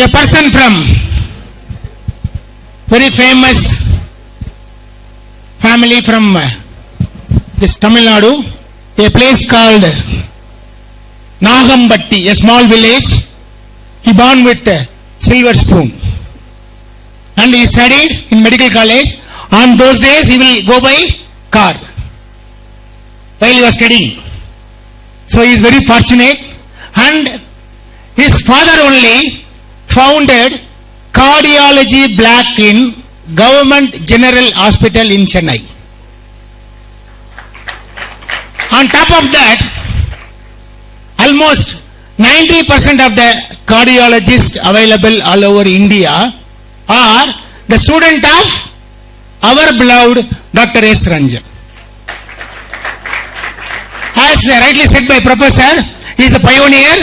a person from very famous family from this Tamil Nadu, a place called Nagambatti, a small village. He born with a silver spoon and he studied in medical college. On those days he will go by car while he was studying. So he is very fortunate, and his father only founded Cardiology Block in Government General Hospital in Chennai. On top of that, almost 90% of the cardiologists available all over India are the student of our beloved Dr. S. Ranjan. As rightly said by Professor, he is a pioneer,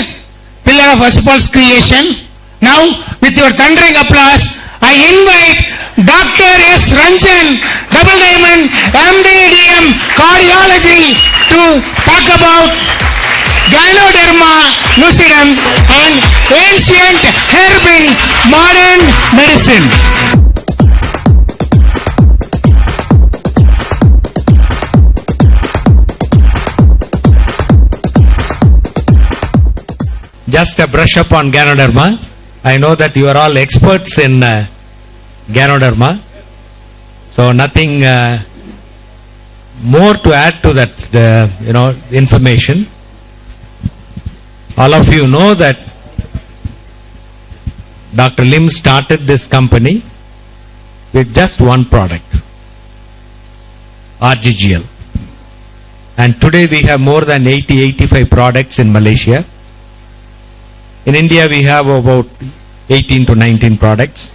pillar of Vasupal's creation. Now, with your thundering applause, I invite Dr. S. Ranjan, Double Diamond, MD/DM, Cardiology, to talk about Ganoderma lucidum and ancient herb in modern medicine. Just a brush up on Ganoderma. I know that you are all experts in Ganoderma, so nothing more to add to that information. All of you know that Dr. Lim started this company with just one product, RGGL, and today we have more than 80-85 products in Malaysia. In India, we have about 18 to 19 products.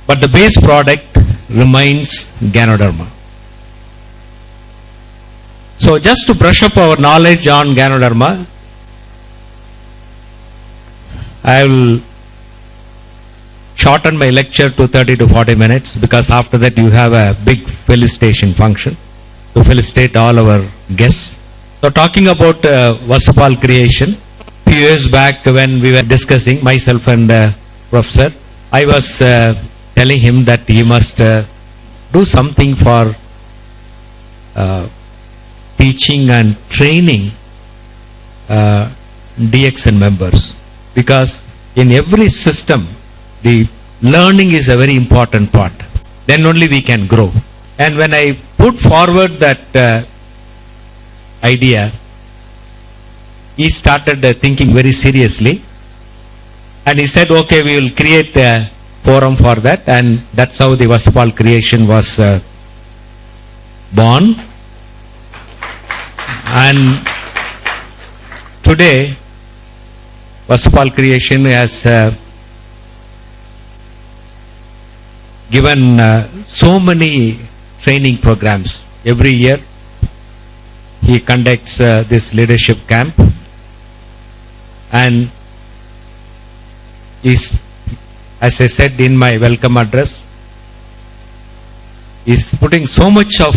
But the base product remains Ganoderma. So just to brush up our knowledge on Ganoderma, I will shorten my lecture to 30 to 40 minutes because after that you have a big felicitation function to felicitate all our guests. So talking about Vasupal creation, few years back when we were discussing, myself and Professor, I was telling him that he must do something for teaching and training DXN members, because in every system the learning is a very important part. Then only we can grow. And when I put forward that idea, he started thinking very seriously, and he said, okay, we will create a forum for that, and that's how the Vasupal creation was born. And today Vasupal creation has given so many training programs. Every year he conducts this leadership camp, and is, as I said in my welcome address, is putting so much of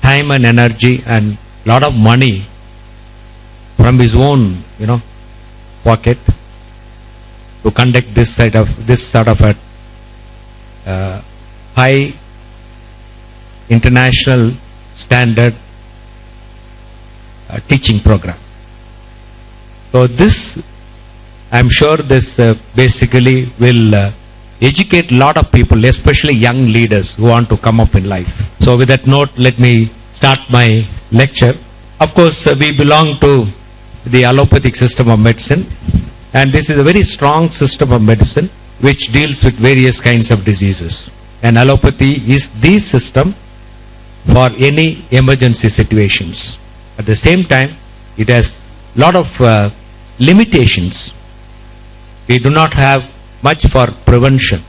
time and energy and lot of money from his own pocket to conduct this sort of a high international standard teaching program. So this, I'm sure this basically will educate a lot of people, especially young leaders who want to come up in life. So with that note, let me start my lecture. Of course, we belong to the allopathic system of medicine, and this is a very strong system of medicine which deals with various kinds of diseases. And allopathy is the system for any emergency situations. At the same time, it has a lot of limitations. We do not have much for prevention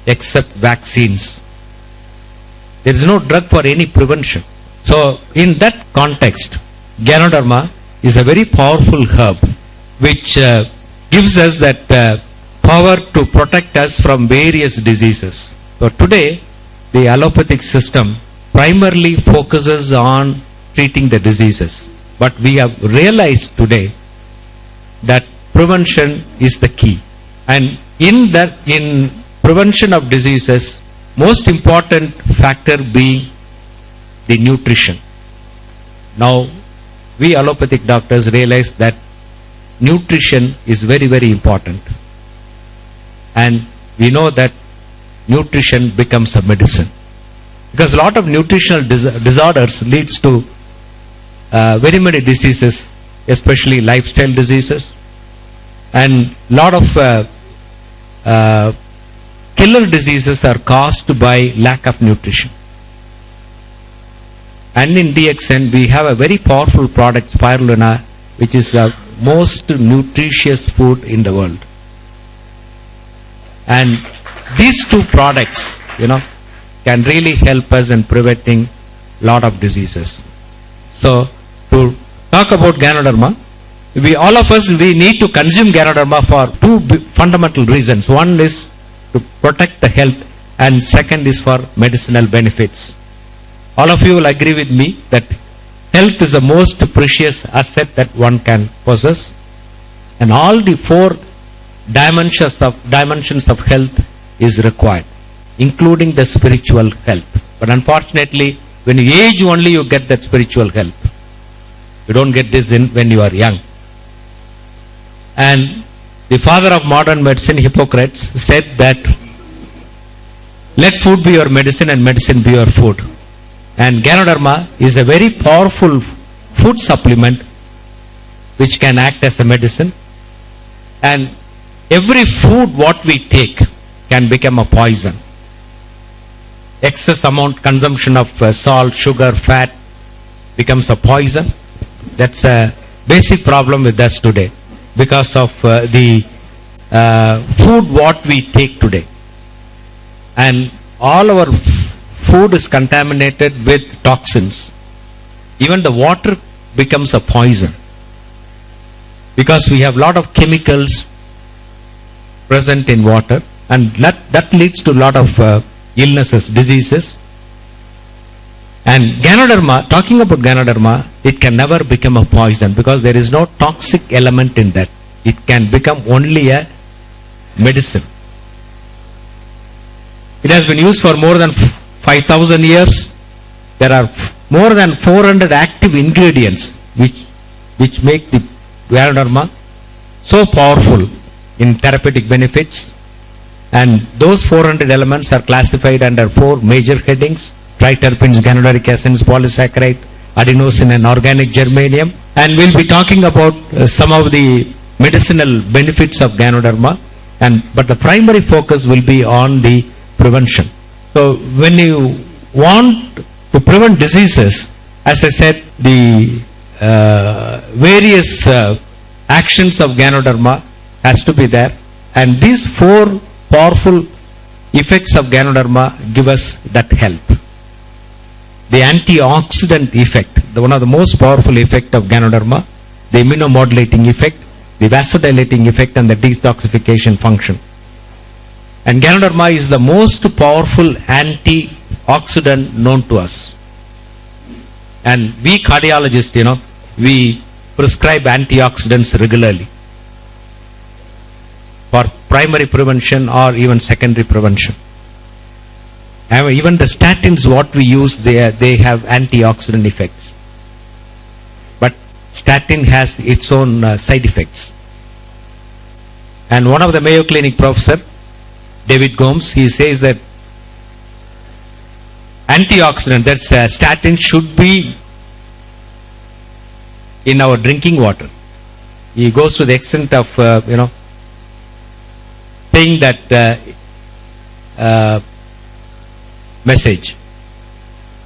except vaccines. There is no drug for any prevention. So in that context, Ganoderma is a very powerful herb which gives us that power to protect us from various diseases. So today, the allopathic system primarily focuses on treating the diseases. But we have realized today that prevention is the key. And in prevention of diseases, most important factor being the nutrition. Now, we allopathic doctors realize that nutrition is very, very important. And we know that nutrition becomes a medicine. Because a lot of nutritional disorders leads to very many diseases, especially lifestyle diseases. And a lot of killer diseases are caused by lack of nutrition. And in DXN, we have a very powerful product, spirulina, which is the most nutritious food in the world. And these two products, can really help us in preventing a lot of diseases. So, to talk about Ganoderma, all of us need to consume Ganoderma for two fundamental reasons. One is to protect the health, and second is for medicinal benefits. All of you will agree with me that health is the most precious asset that one can possess, and all the four dimensions of health is required, including the spiritual health. But unfortunately, when you age only, you get that spiritual health. You don't get this when you are young. And the father of modern medicine, Hippocrates, said that let food be your medicine and medicine be your food. And Ganoderma is a very powerful food supplement which can act as a medicine. And every food what we take can become a poison. Excess amount consumption of salt, sugar, fat becomes a poison. That's a basic problem with us today because of the food what we take today. And all our food is contaminated with toxins. Even the water becomes a poison because we have a lot of chemicals present in water, and that leads to a lot of illnesses, diseases. And Ganoderma, talking about Ganoderma, it can never become a poison because there is no toxic element in that. It can become only a medicine. It has been used for more than 5,000 years. There are more than 400 active ingredients which make the Ganoderma so powerful in therapeutic benefits. And those 400 elements are classified under four major headings: triterpenes, ganoderic acids, polysaccharide, adenosine and organic germanium. And we'll be talking about some of the medicinal benefits of Ganoderma, but the primary focus will be on the prevention. So when you want to prevent diseases, as I said, the various actions of Ganoderma has to be there, and these four powerful effects of Ganoderma give us that help. The antioxidant effect, one of the most powerful effect of Ganoderma, the immunomodulating effect, the vasodilating effect, and the detoxification function. And Ganoderma is the most powerful antioxidant known to us. And we cardiologists, we prescribe antioxidants regularly for primary prevention or even secondary prevention. And even the statins what we use, they have antioxidant effects. But statin has its own side effects. And one of the Mayo Clinic professor, David Gomes, he says that antioxidant, that's statin, should be in our drinking water. He goes to the extent of, saying that message.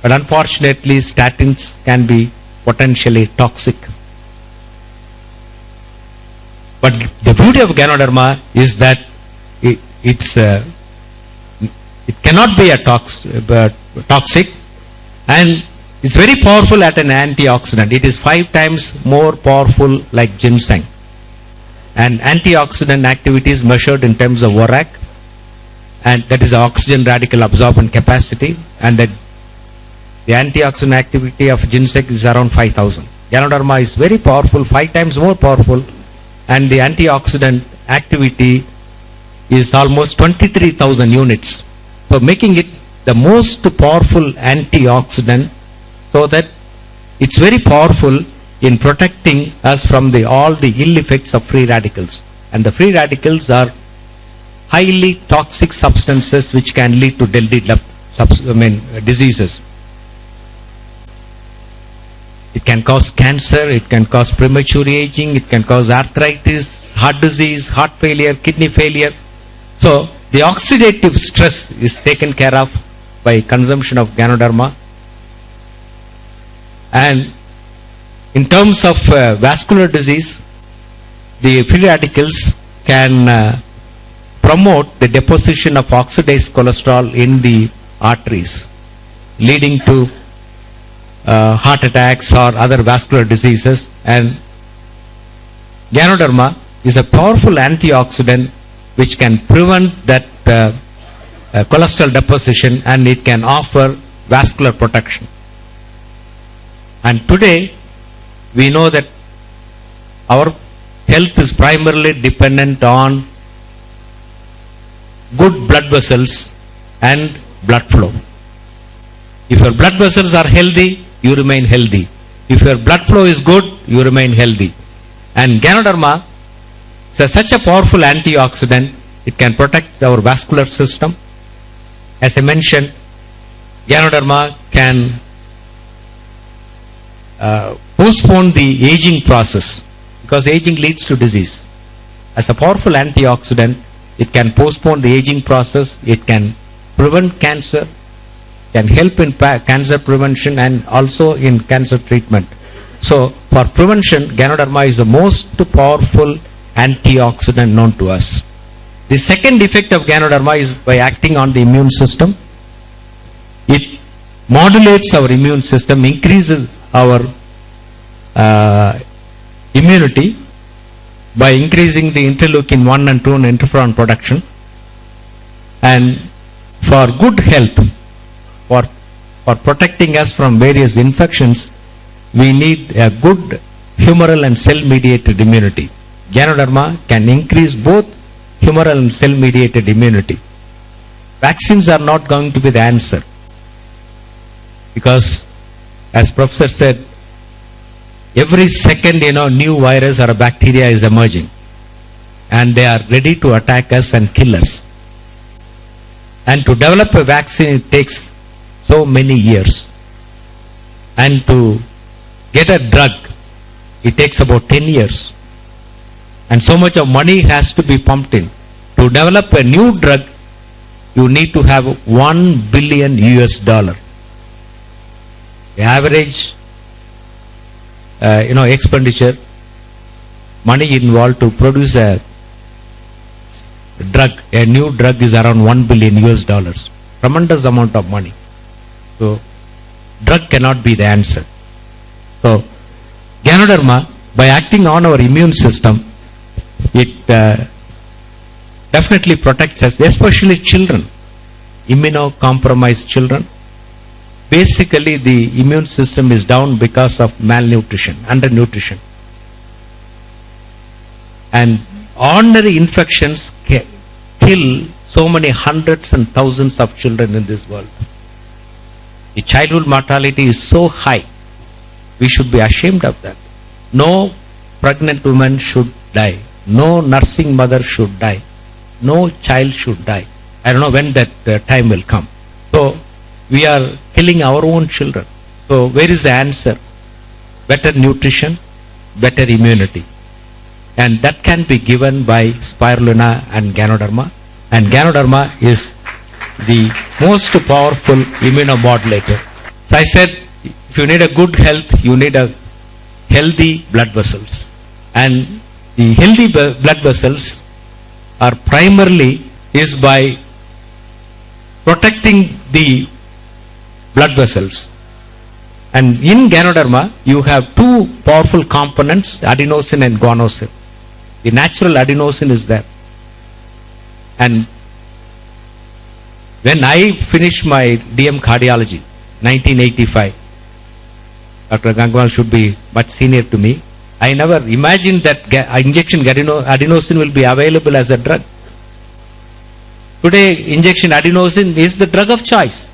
But unfortunately, statins can be potentially toxic. But the beauty of Ganoderma is that it cannot be a toxic, and it's very powerful at an antioxidant. It is 5 times more powerful like ginseng. And antioxidant activity is measured in terms of ORAC, and that is the oxygen radical absorbent capacity, and that the antioxidant activity of ginseng is around 5,000. Ganoderma is very powerful, 5 times more powerful, and the antioxidant activity is almost 23,000 units. So making it the most powerful antioxidant, so that it's very powerful in protecting us from all the ill effects of free radicals. And the free radicals are highly toxic substances which can lead to deadly diseases. It can cause cancer, it can cause premature aging, it can cause arthritis, heart disease, heart failure, kidney failure. So the oxidative stress is taken care of by consumption of Ganoderma. And in terms of vascular disease, the free radicals can promote the deposition of oxidized cholesterol in the arteries, leading to heart attacks or other vascular diseases. And Ganoderma is a powerful antioxidant which can prevent that cholesterol deposition, and it can offer vascular protection. And today we know that our health is primarily dependent on good blood vessels and blood flow. If your blood vessels are healthy, you remain healthy. If your blood flow is good, you remain healthy. And Ganoderma is such a powerful antioxidant, it can protect our vascular system. As I mentioned, Ganoderma can postpone the aging process, because aging leads to disease. As a powerful antioxidant, it can postpone the aging process, it can prevent cancer, can help in cancer prevention and also in cancer treatment. So for prevention, Ganoderma is the most powerful antioxidant known to us. The second effect of Ganoderma is by acting on the immune system. It modulates our immune system, increases our immunity by increasing the interleukin 1 and 2 and interferon production. And for good health, for protecting us from various infections, we need a good humoral and cell mediated immunity. Ganoderma can increase both humoral and cell mediated immunity. Vaccines are not going to be the answer, because as Professor said, every second new virus or a bacteria is emerging, and they are ready to attack us and kill us. And to develop a vaccine, it takes so many years, and to get a drug, it takes about 10 years, and so much of money has to be pumped in. To develop a new drug, you need to have $1 billion US. The average expenditure, money involved to produce a drug, a new drug, is around $1 billion US. Tremendous amount of money. So drug cannot be the answer. So Ganoderma, by acting on our immune system, it definitely protects us, especially children, immunocompromised children. Basically, the immune system is down because of malnutrition, undernutrition. And ordinary infections kill so many hundreds and thousands of children in this world. The childhood mortality is so high. We should be ashamed of that. No pregnant woman should die. No nursing mother should die. No child should die. I don't know when that time will come. So we are killing our own children. So where is the answer? Better nutrition, better immunity. And that can be given by spirulina and Ganoderma. And Ganoderma is the most powerful immunomodulator. So I said, if you need a good health, you need a healthy blood vessels. And the healthy blood vessels are primarily is by protecting the blood vessels. And in Ganoderma, you have two powerful components, adenosine and guanosine. The natural adenosine is there. And when I finished my DM Cardiology, 1985, Dr. Gangwal should be much senior to me. I never imagined that injection adenosine will be available as a drug. Today, injection adenosine is the drug of choice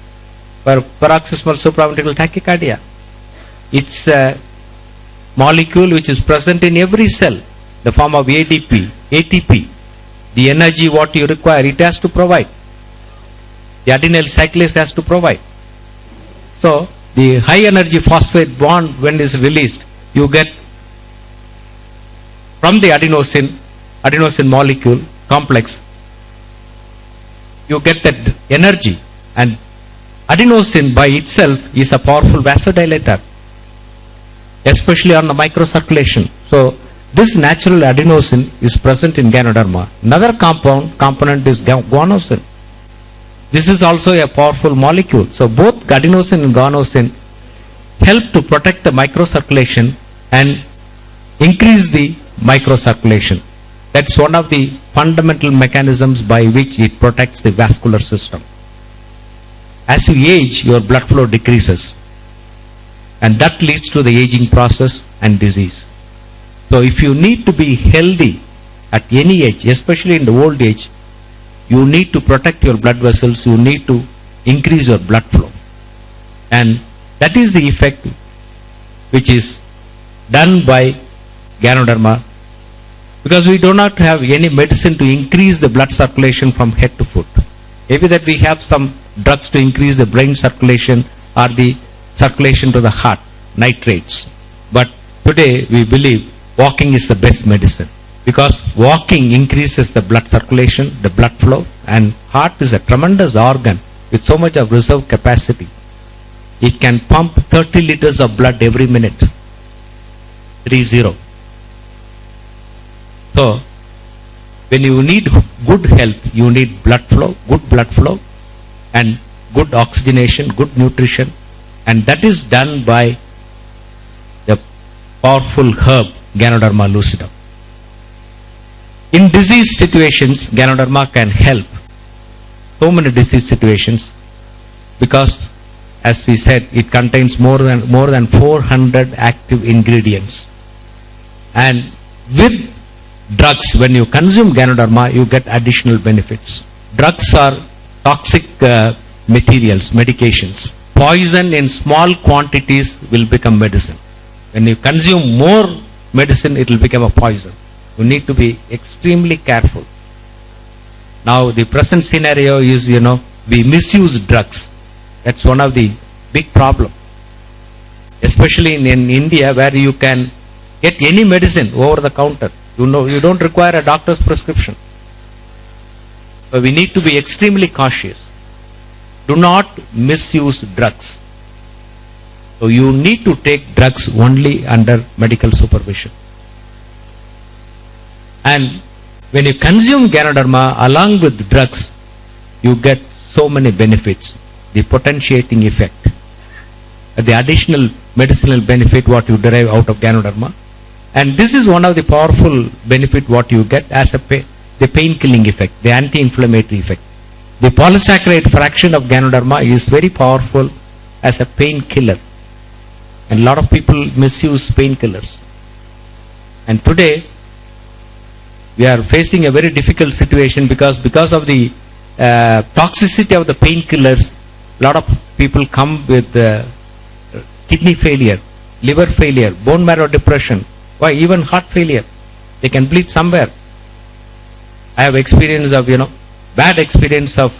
for paroxysmal supraventricular tachycardia. It's a molecule which is present in every cell, the form of ADP, ATP. The energy what you require, it has to provide. The adenyl cyclase has to provide. So, the high energy phosphate bond when it is released, you get from the adenosine molecule complex, you get that energy, and adenosine by itself is a powerful vasodilator, especially on the microcirculation. So this natural adenosine is present in Ganoderma. Another component is guanosine. This is also a powerful molecule. So both adenosine and guanosine help to protect the microcirculation and increase the microcirculation. That's one of the fundamental mechanisms by which it protects the vascular system. As you age, your blood flow decreases, and that leads to the aging process and disease. So if you need to be healthy at any age, especially in the old age, you need to protect your blood vessels, you need to increase your blood flow. And that is the effect which is done by Ganoderma, because we do not have any medicine to increase the blood circulation from head to foot. Maybe that we have some drugs to increase the brain circulation or the circulation to the heart, nitrates. But today we believe walking is the best medicine, because walking increases the blood circulation, the blood flow, and heart is a tremendous organ with so much of reserve capacity. It can pump 30 liters of blood every minute. 30. So, when you need good health, you need blood flow, good blood flow, and good oxygenation, good nutrition, and that is done by the powerful herb Ganoderma lucidum. In disease situations, Ganoderma can help so many disease situations, because, as we said, it contains more than 400 active ingredients. And with drugs, when you consume Ganoderma, you get additional benefits. Drugs are toxic materials, medications. Poison in small quantities will become medicine. When you consume more medicine, it will become a poison. You need to be extremely careful. Now the present scenario is, we misuse drugs. That's one of the big problem. Especially in India, where you can get any medicine over the counter. You don't require a doctor's prescription. So we need to be extremely cautious. Do not misuse drugs. So you need to take drugs only under medical supervision. And when you consume Ganoderma along with drugs, you get so many benefits. The potentiating effect, the additional medicinal benefit what you derive out of Ganoderma. And this is one of the powerful benefit what you get as the pain killing effect, the anti-inflammatory effect. The polysaccharide fraction of Ganoderma is very powerful as a pain killer. And a lot of people misuse painkillers. And today, we are facing a very difficult situation because of the toxicity of the painkillers. A lot of people come with kidney failure, liver failure, bone marrow depression, why even heart failure. They can bleed somewhere. I have experience of, bad experience of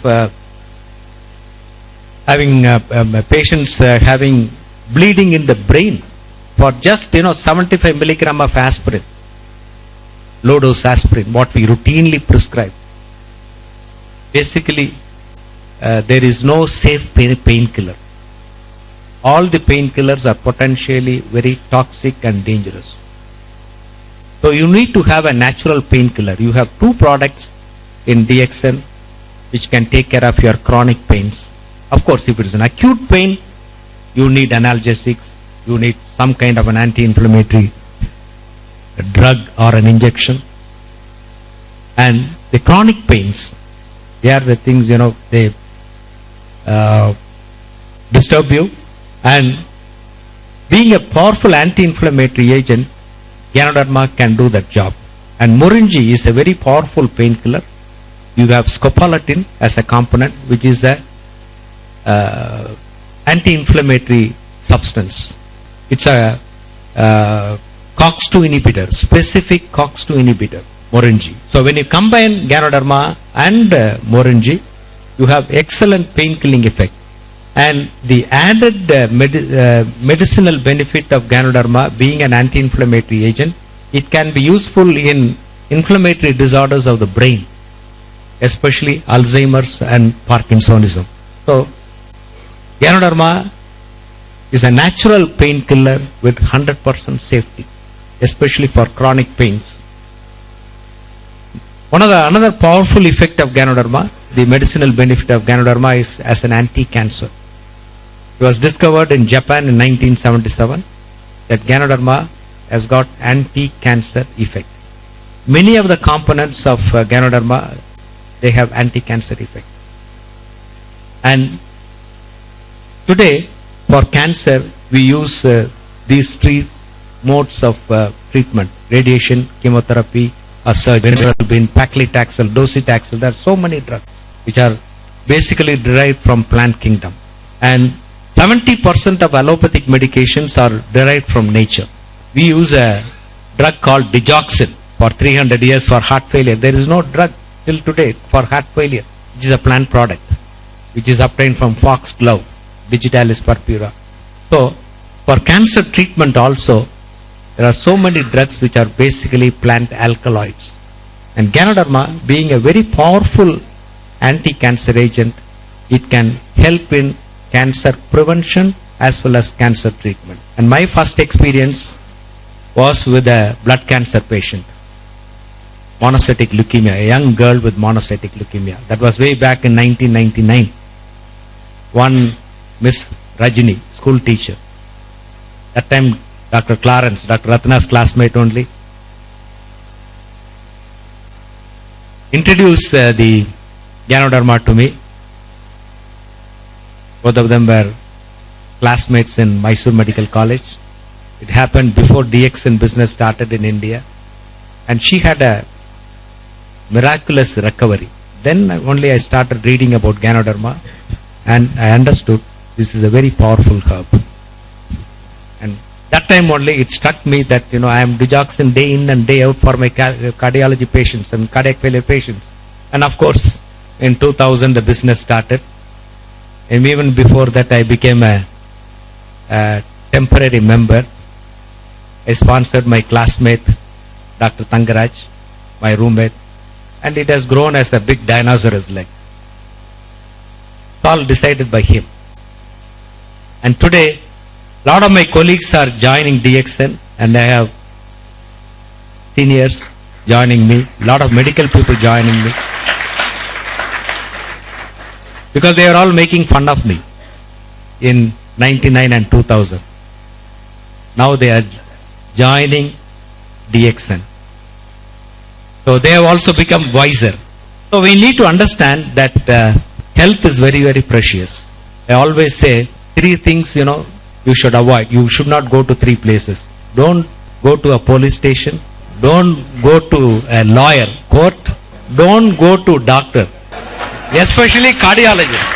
having patients having bleeding in the brain for just 75 milligram of aspirin, low dose aspirin, what we routinely prescribe. Basically, there is no safe painkiller. All the painkillers are potentially very toxic and dangerous. So you need to have a natural painkiller. You have two products in DXN which can take care of your chronic pains. Of course, if it is an acute pain, you need analgesics, you need some kind of an anti-inflammatory drug or an injection. And the chronic pains, they are the things, they disturb you. And being a powerful anti-inflammatory agent, Ganoderma can do that job. And Morinji is a very powerful painkiller. You have scopolamine as a component, which is a anti-inflammatory substance. It's a COX-2 inhibitor, specific COX-2 inhibitor, Morinji. So when you combine Ganoderma and Morinji, you have excellent pain killing effect. And the added medicinal benefit of Ganoderma being an anti-inflammatory agent, it can be useful in inflammatory disorders of the brain, especially Alzheimer's and Parkinsonism. So Ganoderma is a natural painkiller with 100% safety, especially for chronic pains. Another powerful effect of Ganoderma, the medicinal benefit of Ganoderma, is as an anti-cancer. It was discovered in Japan in 1977 that Ganoderma has got anti-cancer effect. Many of the components of Ganoderma, they have anti-cancer effect. And today, for cancer, we use these three modes of treatment: radiation, chemotherapy, or surgery, paclitaxel, docetaxel. There are so many drugs which are basically derived from plant kingdom. And 70% of allopathic medications are derived from nature. We use a drug called digoxin for 300 years for heart failure. There is no drug till today for heart failure, which is a plant product, which is obtained from foxglove, digitalis purpura. So, for cancer treatment also, there are so many drugs which are basically plant alkaloids. And Ganoderma, being a very powerful anti-cancer agent, it can help in cancer prevention as well as cancer treatment. And my first experience was with a blood cancer patient, monocytic leukemia, a young girl with monocytic leukemia. That was way back in 1999. One Miss Rajini, school teacher. That time Dr. Clarence, Dr. Ratna's classmate only, introduced the Ganoderma to me. Both of them were classmates in Mysore Medical College. It happened before DXN business started in India. And she had a miraculous recovery. Then only I started reading about Ganoderma and I understood this is a very powerful herb. And that time only it struck me that, I am digoxin day in and day out for my cardiology patients and cardiac failure patients. And of course, in 2000 the business started. And even before that I became a temporary member. I sponsored my classmate, Dr. Tangaraj, my roommate. And it has grown as a big dinosaur's leg. It's all decided by him. And today, a lot of my colleagues are joining DXN and I have seniors joining me, a lot of medical people joining me. Because they are all making fun of me in 99 and 2000. Now they are joining DXN. So they have also become wiser. So we need to understand that health is very, very precious. I always say 3 things, you should avoid. You should not go to 3 places. Don't go to a police station. Don't go to a lawyer, court. Don't go to doctor, especially cardiologist.